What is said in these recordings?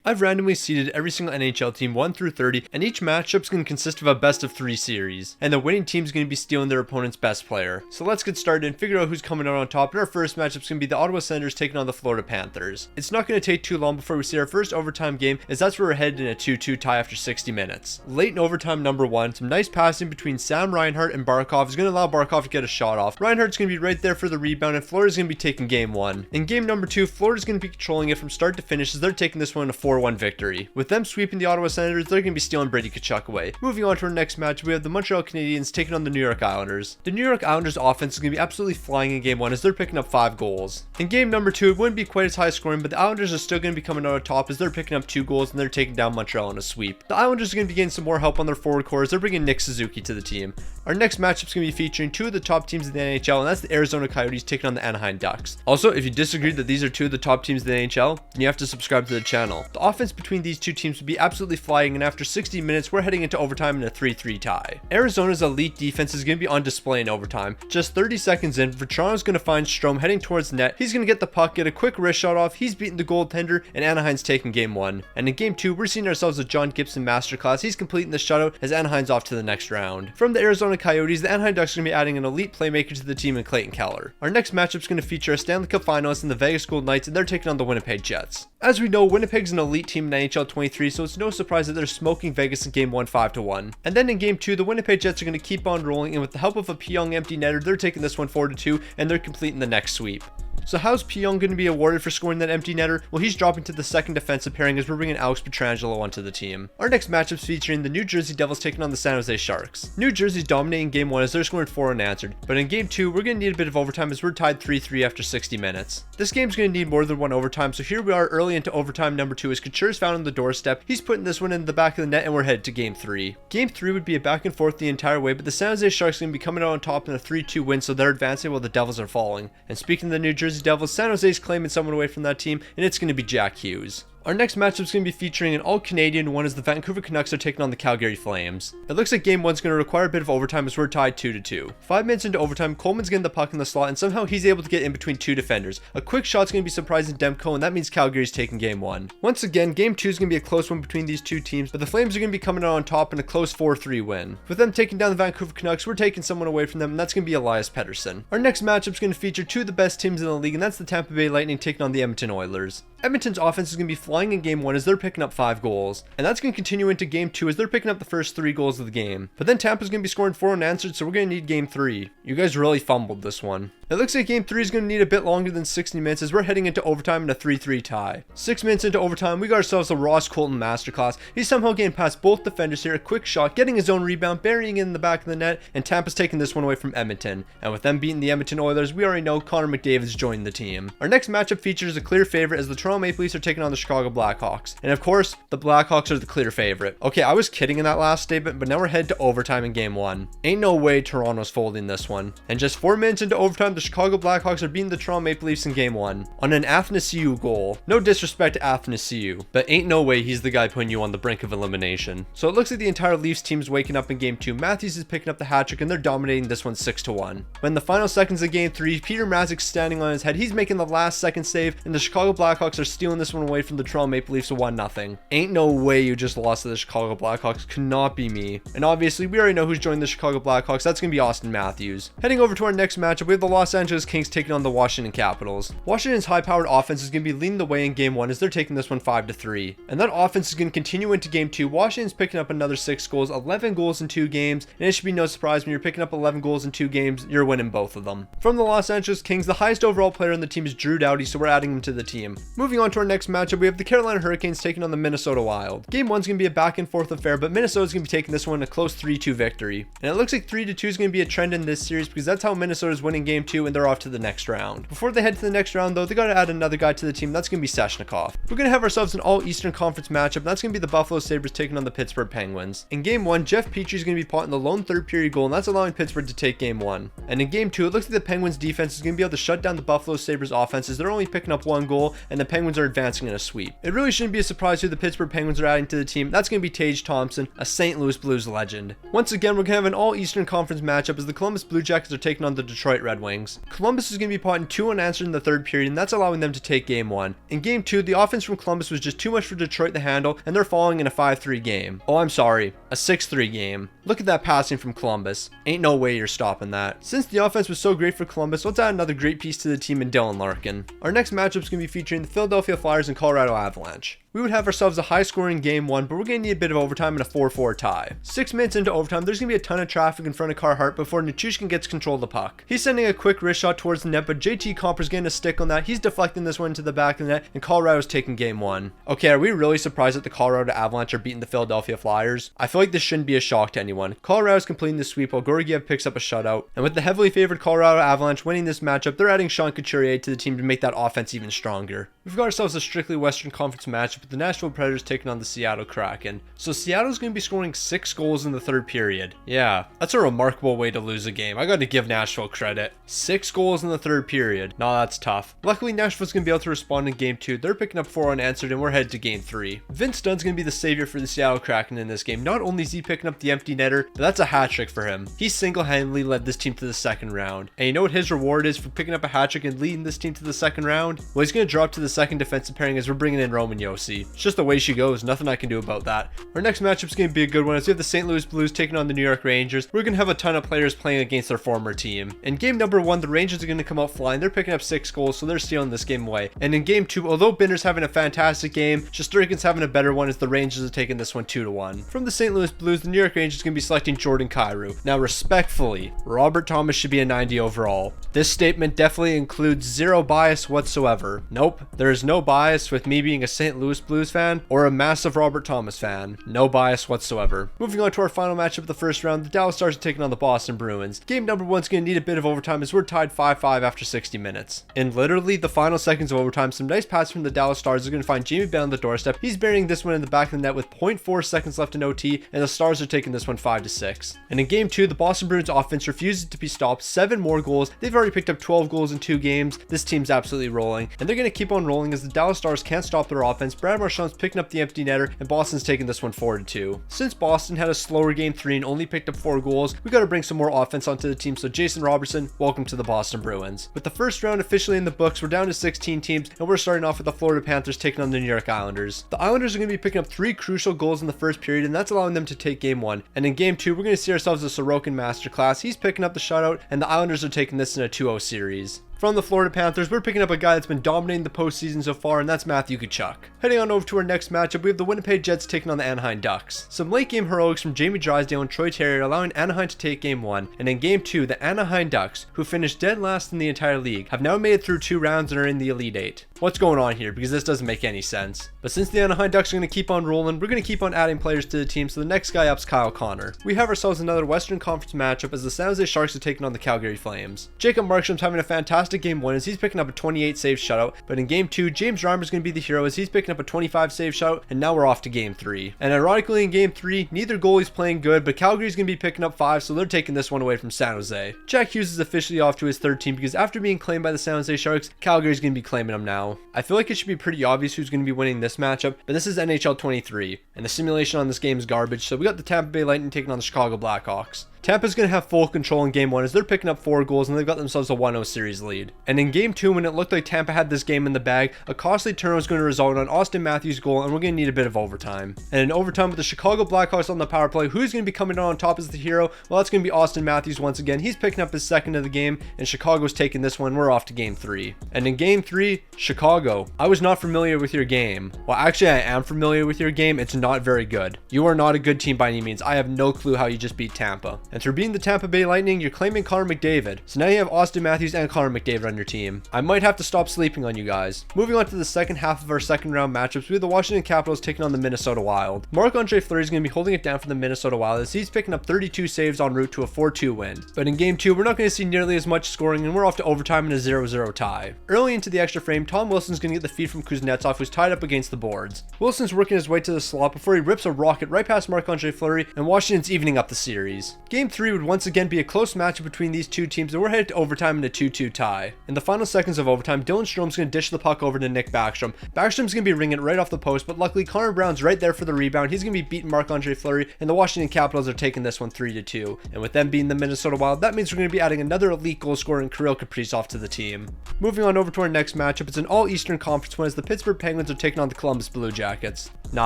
I've randomly seeded every single NHL team 1 through 30, and each matchup is going to consist of a best of 3 series, and the winning team is going to be stealing their opponent's best player. So let's get started and figure out who's coming out on top, and our first matchup is going to be the Ottawa Senators taking on the Florida Panthers. It's not going to take too long before we see our first overtime game, as that's where we're headed in a 2-2 tie after 60 minutes. Late in overtime number 1, some nice passing between Sam Reinhart and Barkov is going to allow Barkov to get a shot off. Reinhart's going to be right there for the rebound, and Florida's going to be taking game 1. In game number 2, Florida's going to be controlling it from start to finish as they're taking this one in a 4-1 victory. With them sweeping the Ottawa Senators, they're going to be stealing Brady Tkachuk away. Moving on to our next match, we have the Montreal Canadiens taking on the New York Islanders. The New York Islanders offense is going to be absolutely flying in game 1 as they're picking up 5 goals. In game number 2, it wouldn't be quite as high scoring, but the Islanders are still going to be coming out on top as they're picking up 2 goals and they're taking down Montreal in a sweep. The Islanders are going to be getting some more help on their forward core as they're bringing Nick Suzuki to the team. Our next matchup is going to be featuring 2 of the top teams in the NHL, and that's the Arizona Coyotes taking on the Anaheim Ducks. Also, if you disagree that these are 2 of the top teams in the NHL, then you have to subscribe to the channel. The offense between these 2 teams would be absolutely flying, and after 60 minutes, we're heading into overtime in a 3-3 tie. Arizona's elite defense is going to be on display in overtime. Just 30 seconds in, Toronto's going to find Strome heading towards the net. He's going to get the puck, get a quick wrist shot off. He's beating the goaltender, and Anaheim's taking game 1. And in game 2, we're seeing ourselves a John Gibson masterclass. He's completing the shutout as Anaheim's off to the next round. From the Arizona Coyotes, the Anaheim Ducks are going to be adding an elite playmaker to the team in Clayton Keller. Our next matchup is going to feature a Stanley Cup finalist in the Vegas Golden Knights, and they're taking on the Winnipeg Jets. As we know, Winnipeg's an elite team in NHL 23, so it's no surprise that they're smoking Vegas in game 1 5-1. And then in game 2, the Winnipeg Jets are going to keep on rolling, and with the help of a Pyong empty netter, they're taking this one 4-2, and they're completing the next sweep. So how's Pyong going to be awarded for scoring that empty netter? Well, he's dropping to the second defensive pairing as we're bringing Alex Pietrangelo onto the team. Our next matchup's featuring the New Jersey Devils taking on the San Jose Sharks. New Jersey's dominating game 1 as they're scoring 4 unanswered, but in game 2, we're going to need a bit of overtime as we're tied 3-3 after 60 minutes. This game's going to need more than one overtime, so here we are early into overtime number 2 as Couture's found on the doorstep. He's putting this one in the back of the net, and we're headed to game 3. Game 3 would be a back and forth the entire way, but the San Jose Sharks are going to be coming out on top in a 3-2 win, so they're advancing while the Devils are falling. And speaking of the New Jersey Devils, San Jose's claiming someone away from that team, and it's going to be Jack Hughes. Our next matchup is going to be featuring an all-Canadian one as the Vancouver Canucks are taking on the Calgary Flames. It looks like game 1's going to require a bit of overtime as we're tied 2-2. 5 minutes into overtime, Coleman's getting the puck in the slot, and somehow he's able to get in between 2 defenders. A quick shot's going to be surprising Demko, and that means Calgary's taking game 1. Once again, game 2 is going to be a close one between these 2 teams, but the Flames are going to be coming out on top in a close 4-3 win. With them taking down the Vancouver Canucks, we're taking someone away from them, and that's going to be Elias Pettersson. Our next matchup is going to feature 2 of the best teams in the league, and that's the Tampa Bay Lightning taking on the Edmonton Oilers. Edmonton's offense is going to be flying in game 1 as they're picking up 5 goals, and that's going to continue into game 2 as they're picking up the first 3 goals of the game. But then Tampa's going to be scoring 4 unanswered, so we're going to need game 3. You guys really fumbled this one. It looks like game 3 is going to need a bit longer than 60 minutes as we're heading into overtime in a 3-3 tie. 6 minutes into overtime, we got ourselves a Ross Colton masterclass. He's somehow getting past both defenders here, a quick shot, getting his own rebound, burying it in the back of the net, and Tampa's taking this one away from Edmonton. And with them beating the Edmonton Oilers, we already know Connor McDavid's joined the team. Our next matchup features a clear favorite as the Toronto Maple Leafs are taking on the Chicago Blackhawks. And of course, the Blackhawks are the clear favorite. Okay, I was kidding in that last statement, but now we're headed to overtime in game 1. Ain't no way Toronto's folding this one. And just 4 minutes into overtime, the Chicago Blackhawks are beating the Toronto Maple Leafs in game 1 on an Athanasiou goal. No disrespect to Athanasiou, but ain't no way he's the guy putting you on the brink of elimination. So it looks like the entire Leafs team's waking up in game 2. Matthews is picking up the hat trick and they're dominating this one 6-1. But in the final seconds of game 3, Peter Mrazek's standing on his head. He's making the last second save, and the Chicago Blackhawks are stealing this one away from the Toronto Maple Leafs 1-0. Ain't no way you just lost to the Chicago Blackhawks. Could not be me. And obviously, we already know who's joined the Chicago Blackhawks. That's going to be Austin Matthews. Heading over to our next matchup, we have the Los Angeles Kings taking on the Washington Capitals. Washington's high-powered offense is going to be leading the way in game 1 as they're taking this one 5-3. And that offense is going to continue into game 2. Washington's picking up another 6 goals, 11 goals in 2 games, and it should be no surprise when you're picking up 11 goals in 2 games, you're winning both of them. From the Los Angeles Kings, the highest overall player on the team is Drew Doughty, so we're adding him to the team. Moving on to our next matchup, we have the Carolina Hurricanes taking on the Minnesota Wild. Game 1's going to be a back and forth affair, but Minnesota's going to be taking this one a close 3-2 victory. And it looks like 3-2 is going to be a trend in this series because that's how Minnesota's winning game 2 and they're off to the next round. Before they head to the next round though, they got to add another guy to the team. That's going to be Svechnikov. We're going to have ourselves an all-Eastern Conference matchup, and that's going to be the Buffalo Sabres taking on the Pittsburgh Penguins. In game 1, Jeff Petrie is going to be potting the lone third period goal, and that's allowing Pittsburgh to take game 1. And in game 2, it looks like the Penguins defense is going to be able to shut down the Buffalo Sabres offense as they're only picking up 1 goal, and the Penguins Penguins are advancing in a sweep. It really shouldn't be a surprise who the Pittsburgh Penguins are adding to the team. That's going to be Tage Thompson, a St. Louis Blues legend. Once again, we're going to have an all-Eastern Conference matchup as the Columbus Blue Jackets are taking on the Detroit Red Wings. Columbus is going to be potting 2 unanswered in the third period, and that's allowing them to take game 1. In game 2, the offense from Columbus was just too much for Detroit to handle, and they're falling in a 5-3 game. Oh, I'm sorry, a 6-3 game. Look at that passing from Columbus. Ain't no way you're stopping that. Since the offense was so great for Columbus, let's add another great piece to the team in Dylan Larkin. Our next matchup is going to be featuring the Philadelphia Flyers and Colorado Avalanche. We would have ourselves a high-scoring game 1, but we're going to need a bit of overtime and a 4-4 tie. 6 minutes into overtime, there's going to be a ton of traffic in front of Carhart before Nichushkin gets control of the puck. He's sending a quick wrist shot towards the net, but JT Comper's getting a stick on that. He's deflecting this one to the back of the net, and Colorado's taking game 1. Okay, are we really surprised that the Colorado Avalanche are beating the Philadelphia Flyers? I feel like this shouldn't be a shock to anyone. Colorado's completing the sweep while Georgiev picks up a shutout, and with the heavily favored Colorado Avalanche winning this matchup, they're adding Sean Couturier to the team to make that offense even stronger. We've got ourselves a strictly Western Conference matchup with the Nashville Predators taking on the Seattle Kraken. So Seattle's going to be scoring 6 goals in the third period. Yeah, that's a remarkable way to lose a game. I got to give Nashville credit. 6 goals in the third period. Nah, that's tough. Luckily, Nashville's going to be able to respond in game 2. They're picking up 4 unanswered, and we're headed to game 3. Vince Dunn's going to be the savior for the Seattle Kraken in this game. Not only is he picking up the empty netter, but that's a hat trick for him. He single-handedly led this team to the second round. And you know what his reward is for picking up a hat trick and leading this team to the second round? Well, he's going to drop to the second defensive pairing as we're bringing in Roman Josi. It's just the way she goes. Nothing I can do about that. Our next matchup's going to be a good one as we have the St. Louis Blues taking on the New York Rangers. We're going to have a ton of players playing against their former team. In game number 1, the Rangers are going to come out flying. They're picking up 6 goals, so they're stealing this game away. And in game 2, although Binder's having a fantastic game, Shesterkin's having a better one as the Rangers are taking this one 2-1. From the St. Louis Blues, the New York Rangers are going to be selecting Jordan Kyrou. Now, respectfully, Robert Thomas should be a 90 overall. This statement definitely includes zero bias whatsoever. Nope, there is no bias with me being a St. Louis Blues fan or a massive Robert Thomas fan. No bias whatsoever. Moving on to our final matchup of the first round, the Dallas Stars are taking on the Boston Bruins. Game number 1 is going to need a bit of overtime as we're tied 5-5 after 60 minutes. In literally the final seconds of overtime, some nice passes from the Dallas Stars are going to find Jamie Benn on the doorstep. He's burying this one in the back of the net with 0.4 seconds left in OT, and the Stars are taking this one 5-6. And in game 2, the Boston Bruins offense refuses to be stopped. 7 more goals. They've already picked up 12 goals in 2 games. This team's absolutely rolling, and they're going to keep on rolling as the Dallas Stars can't stop their offense. Brad Marchand's picking up the empty netter, and Boston's taking this one 4-2. Since Boston had a slower game 3 and only picked up 4 goals, we got to bring some more offense onto the team. So Jason Robertson, welcome to the Boston Bruins. With the first round officially in the books, we're down to 16 teams, and we're starting off with the Florida Panthers taking on the New York Islanders. The Islanders are going to be picking up 3 crucial goals in the first period, and that's allowing them to take game 1. And in game 2, we're going to see ourselves a Sorokin masterclass. He's picking up the shutout, and the Islanders are taking this in a 2-0 series. From the Florida Panthers, we're picking up a guy that's been dominating the postseason so far, and that's Matthew Tkachuk. Heading on over to our next matchup, we have the Winnipeg Jets taking on the Anaheim Ducks. Some late game heroics from Jamie Drysdale and Troy Terry allowing Anaheim to take game 1, and in game 2, the Anaheim Ducks, who finished dead last in the entire league, have now made it through 2 rounds and are in the Elite 8. What's going on here? Because this doesn't make any sense. But since the Anaheim Ducks are going to keep on rolling, we're going to keep on adding players to the team, so the next guy up's Kyle Connor. We have ourselves another Western Conference matchup as the San Jose Sharks are taking on the Calgary Flames. Jacob Markstrom's having a fantastic game 1 as he's picking up a 28 save shutout, but in game 2, James Reimer's going to be the hero as he's picking up a 25 save shutout, and now we're off to game 3. And ironically, in game 3, neither goalie's playing good, but Calgary's going to be picking up 5, so they're taking this one away from San Jose. Jack Hughes is officially off to his 3rd team because after being claimed by the San Jose Sharks, Calgary's going to be claiming him now. I feel like it should be pretty obvious who's going to be winning this matchup, but this is NHL 23, and the simulation on this game is garbage, so we got the Tampa Bay Lightning taking on the Chicago Blackhawks. Tampa's going to have full control in game 1 as they're picking up 4 goals and they've got themselves a 1-0 series lead. And in game 2, when it looked like Tampa had this game in the bag, a costly turnover is going to result on Austin Matthews' goal, and we're going to need a bit of overtime. And in overtime with the Chicago Blackhawks on the power play, who's going to be coming on top as the hero? Well, that's going to be Austin Matthews once again. He's picking up his 2nd of the game, and Chicago's taking this one. We're off to game 3. And in game 3, Chicago, I was not familiar with your game. Well, actually, I am familiar with your game. It's not very good. You are not a good team by any means. I have no clue how you just beat Tampa. And through being the Tampa Bay Lightning, you're claiming Connor McDavid. So now you have Austin Matthews and Connor McDavid on your team. I might have to stop sleeping on you guys. Moving on to the second half of our second round matchups, we have the Washington Capitals taking on the Minnesota Wild. Marc-Andre Fleury is going to be holding it down for the Minnesota Wild as he's picking up 32 saves en route to a 4-2 win. But in game 2, we're not going to see nearly as much scoring, and we're off to overtime in a 0-0 tie. Early into the extra frame, Tom Wilson's going to get the feed from Kuznetsov, who's tied up against the boards. Wilson's working his way to the slot before he rips a rocket right past Marc-Andre Fleury, and Washington's evening up the series. Game 3 would once again be a close matchup between these two teams, and we're headed to overtime in a 2-2 tie. tie. In the final seconds of overtime, Dylan Strome's going to dish the puck over to Nick Backstrom. Backstrom's going to be ringing it right off the post, but luckily Connor Brown's right there for the rebound. He's going to be beating Marc-Andre Fleury, and the Washington Capitals are taking this one 3-2. And with them being the Minnesota Wild, that means we're going to be adding another elite goal scorer in Kirill Kaprizov to the team. Moving on over to our next matchup, it's an all-Eastern Conference one as the Pittsburgh Penguins are taking on the Columbus Blue Jackets.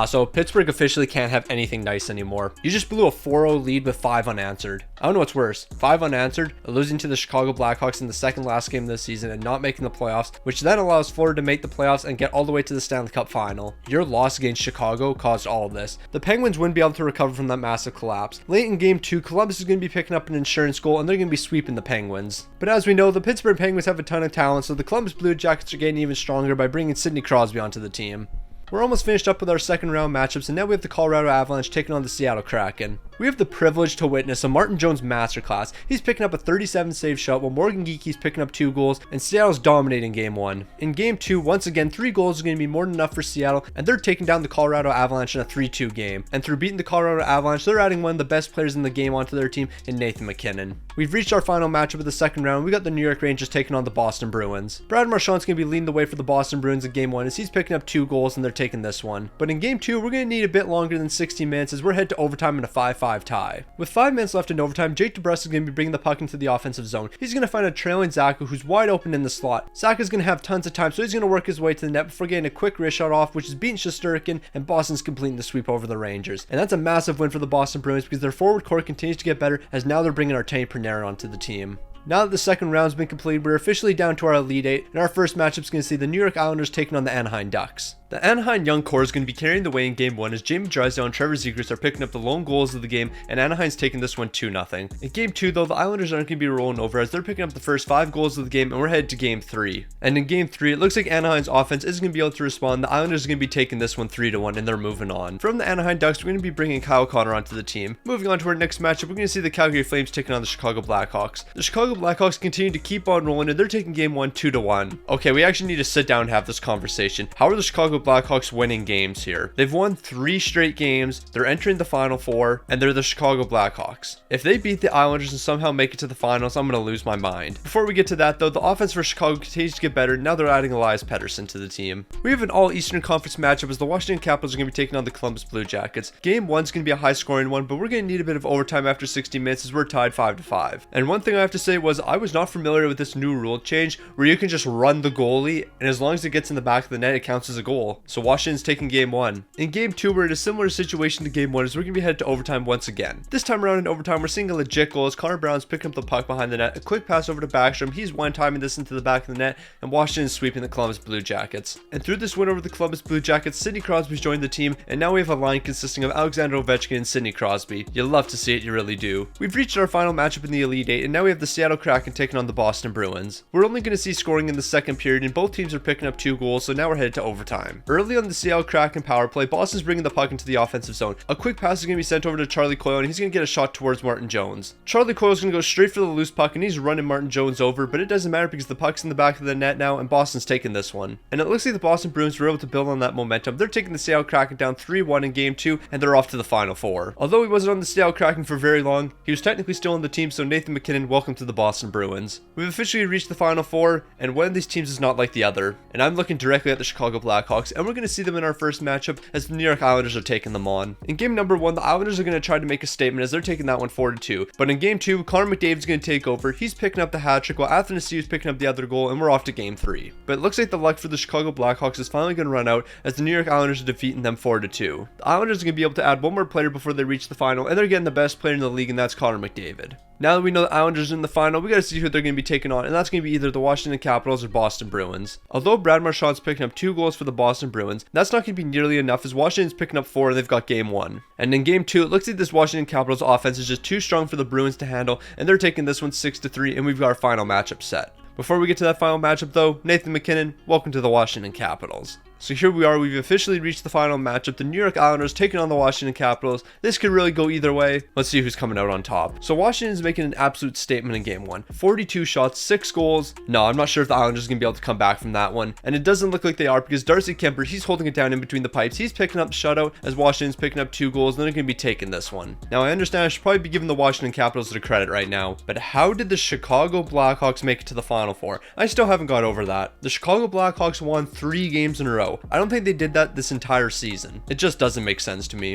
So Pittsburgh officially can't have anything nice anymore. You just blew a 4-0 lead with 5 unanswered. I don't know what's worse, 5 unanswered, or losing to the Chicago Blackhawks in the second last game of the season and not making the playoffs, which then allows Florida to make the playoffs and get all the way to the Stanley Cup final. Your loss against Chicago caused all of this. The Penguins wouldn't be able to recover from that massive collapse. Late in game 2, Columbus is going to be picking up an insurance goal and they're going to be sweeping the Penguins. But as we know, the Pittsburgh Penguins have a ton of talent, so the Columbus Blue Jackets are getting even stronger by bringing Sidney Crosby onto the team. We're almost finished up with our second round matchups, and now we have the Colorado Avalanche taking on the Seattle Kraken. We have the privilege to witness a Martin Jones masterclass. He's picking up a 37 save shot while Morgan Geekie's picking up 2 goals, and Seattle's dominating game 1. In game 2, once again, 3 goals is going to be more than enough for Seattle, and they're taking down the Colorado Avalanche in a 3-2 game. And through beating the Colorado Avalanche, they're adding one of the best players in the game onto their team in Nathan MacKinnon. We've reached our final matchup of the second round. We got the New York Rangers taking on the Boston Bruins. Brad Marchand's going to be leading the way for the Boston Bruins in game 1 as he's picking up 2 goals and they're taking this one. But in game 2, we're going to need a bit longer than 60 minutes as we're headed to overtime in a 5-5 tie. With 5 minutes left in overtime, Jake DeBrusk is going to be bringing the puck into the offensive zone. He's going to find a trailing Zacha who's wide open in the slot. Zacha's going to have tons of time, so he's going to work his way to the net before getting a quick wrist shot off, which is beating Shesterkin, and Boston's completing the sweep over the Rangers. And that's a massive win for the Boston Bruins because their forward core continues to get better as now they're bringing Artemi Panarin onto the team. Now that the second round's been completed, we're officially down to our Elite 8, and our first matchup's going to see the New York Islanders taking on the Anaheim Ducks. The Anaheim young core is going to be carrying the way in game 1 as Jamie Drysdale and Trevor Zegras are picking up the lone goals of the game, and Anaheim's taking this one 2-0. In game 2 though, the Islanders aren't going to be rolling over as they're picking up the first 5 goals of the game, and we're headed to game 3. And in game 3, it looks like Anaheim's offense isn't going to be able to respond. The Islanders are going to be taking this one 3-1, and they're moving on. From the Anaheim Ducks, we're going to be bringing Kyle Connor onto the team. Moving on to our next matchup, we're going to see the Calgary Flames taking on the Chicago Blackhawks. The Chicago Blackhawks continue to keep on rolling, and they're taking game 1 2-1. Okay, we actually need to sit down and have this conversation. How are the Chicago Blackhawks winning games here? They've won 3 straight games, they're entering the Final Four, and they're the Chicago Blackhawks. If they beat the Islanders and somehow make it to the finals, I'm going to lose my mind. Before we get to that though, the offense for Chicago continues to get better. Now they're adding Elias Pettersson to the team. We have an all-Eastern Conference matchup as the Washington Capitals are going to be taking on the Columbus Blue Jackets. Game 1's going to be a high-scoring one, but we're going to need a bit of overtime after 60 minutes as we're tied 5-5. And one thing I have to say was I was not familiar with this new rule change where you can just run the goalie, and as long as it gets in the back of the net, it counts as a goal. So Washington's taking game 1. In game 2, we're in a similar situation to game 1 as we're going to be headed to overtime once again. This time around in overtime, we're seeing a legit goal as Connor Brown's picking up the puck behind the net. A quick pass over to Backstrom. He's one-timing this into the back of the net, and Washington's sweeping the Columbus Blue Jackets. And through this win over the Columbus Blue Jackets, Sidney Crosby's joined the team, and now we have a line consisting of Alexander Ovechkin and Sidney Crosby. You love to see it, you really do. We've reached our final matchup in the Elite 8, and now we have the Seattle Kraken taking on the Boston Bruins. We're only going to see scoring in the second period, and both teams are picking up 2 goals, so now we're headed to overtime. Early on the Seattle Kraken power play, Boston's bringing the puck into the offensive zone. A quick pass is going to be sent over to Charlie Coyle, and he's going to get a shot towards Martin Jones. Charlie Coyle's going to go straight for the loose puck, and he's running Martin Jones over, but it doesn't matter because the puck's in the back of the net now, and Boston's taking this one. And it looks like the Boston Bruins were able to build on that momentum. They're taking the Seattle Kraken down 3-1 in game 2, and they're off to the Final Four. Although he wasn't on the Seattle Kraken for very long, he was technically still on the team, so Nathan MacKinnon, welcome to the Boston Bruins. We've officially reached the Final Four, and one of these teams is not like the other. And I'm looking directly at the Chicago Blackhawks, and we're going to see them in our first matchup as the New York Islanders are taking them on. In game number 1, the Islanders are going to try to make a statement as they're taking that one 4-2. But in game 2, Connor McDavid's going to take over. He's picking up the hat trick while Athanasiou's picking up the other goal, and we're off to game 3. But it looks like the luck for the Chicago Blackhawks is finally going to run out as the New York Islanders are defeating them 4-2. The Islanders are going to be able to add one more player before they reach the final, and they're getting the best player in the league, and that's Connor McDavid. Now that we know the Islanders are in the final, we got to see who they're going to be taking on, and that's going to be either the Washington Capitals or Boston Bruins. Although Brad Marchand's picking up 2 goals for the Boston Bruins, that's not going to be nearly enough as Washington's picking up 4 and they've got game 1. And in game 2, it looks like this Washington Capitals offense is just too strong for the Bruins to handle, and they're taking this one 6-3, and we've got our final matchup set. Before we get to that final matchup though, Nathan MacKinnon, welcome to the Washington Capitals. So here we are, we've officially reached the final matchup. The New York Islanders taking on the Washington Capitals. This could really go either way. Let's see who's coming out on top. So Washington's making an absolute statement in game 1. 42 shots, 6 goals. No, I'm not sure if the Islanders are going to be able to come back from that one. And it doesn't look like they are, because Darcy Kemper, he's holding it down in between the pipes. He's picking up the shutout as Washington's picking up 2 goals. And they're going to be taking this one. Now, I understand I should probably be giving the Washington Capitals the credit right now, but how did the Chicago Blackhawks make it to the Final Four? I still haven't got over that. The Chicago Blackhawks won 3 games in a row. I don't think they did that this entire season. It just doesn't make sense to me.